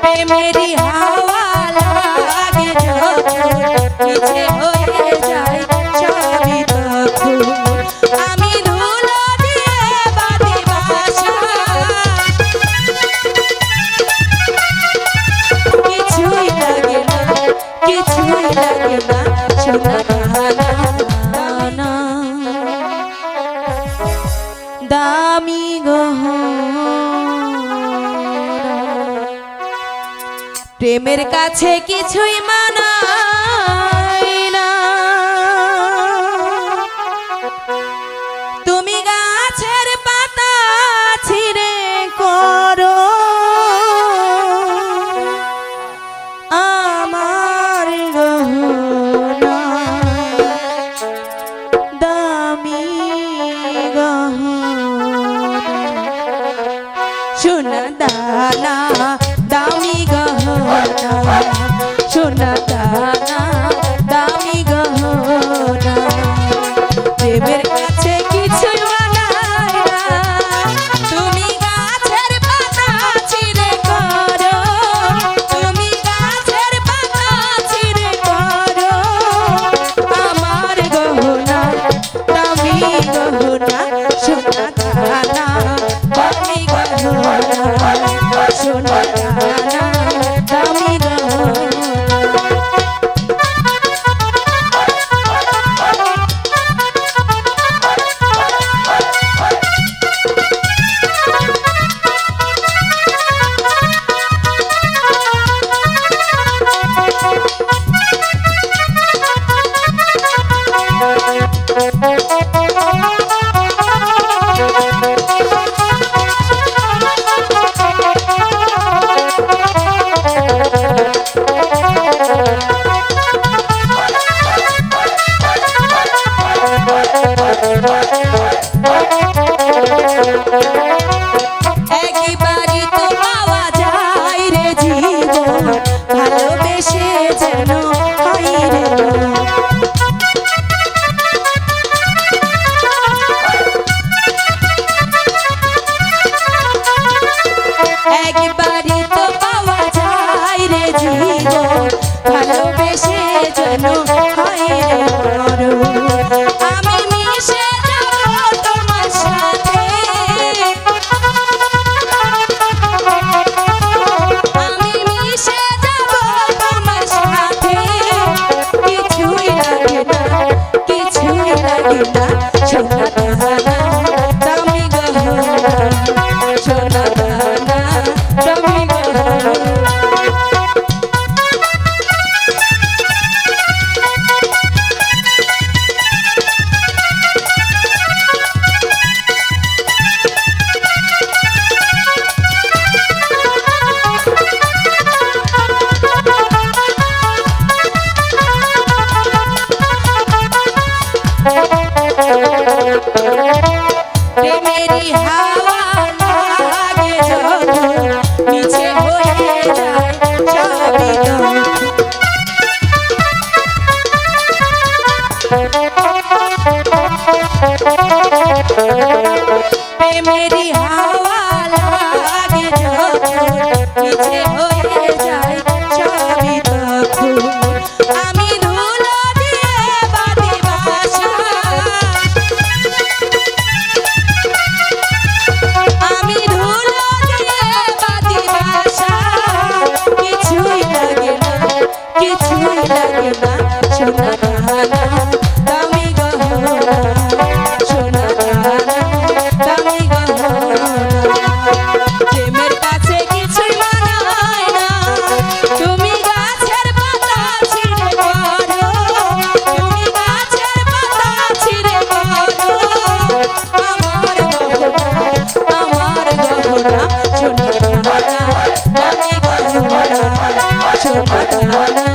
প্রেমেরই হাওয়া লাগে যখন নিচে হয়ে যায় সবই তখন আমি ধুলো দিয়ে বাঁধি বাসা কিছুই লাগে না সোনা গানা দামি প্রেমের কাছে কিছুই মানায় না তুমি গাছের পাতা ছিঁড়ে করো আমার গহনা দামি গহনা সোনা দানা দামি গহনা সোনা দানা দামি গহনা প্রেমের কাছে কিছুই মানায় না তুমি গাছের পাতা ছিঁড়ে করো তুমি গাছের পাতা ছিঁড়ে করো আমার গহনা দামি গহনা সোনা দানা দামি গহনা সোনা দানা দামি গহনা একবারই তো পাওয়া যায় রে জীবন ভালোবেসে যেন হয় রে একবারই তো পাওয়া যায় রে জীবন ভালোবেসে যেন হয় রে আমি মিশে যাব তোমার সাথে আমি মিশে যাব তোমার সাথে কিছুই লাগে না সোনা দানা দামি গহনা সোনা দানা দামি গহনা প্রেমেরই হাওয়া লাগে যখন নিচে হয়ে যায় সবই তখন প্রেমেরই হাওয়া লাগে যখন নিচে হয়ে যায় সবই তখন আমি ধুলো দিয়ে বাঁধি বাসা আমি ধুলো দিয়ে বাঁধি বাসা কিছুই লাগে না সোনা দানা দামি গহনা সোনা দানা দামি গহনা প্রেমের কাছে কিছুই মানায় না তুমি গাছের পাতা ছিঁড়ে করো তুমি গাছের পাতা ছিঁড়ে করো আমার গহনা সোনা দানা দামি গহনা সোনা দানা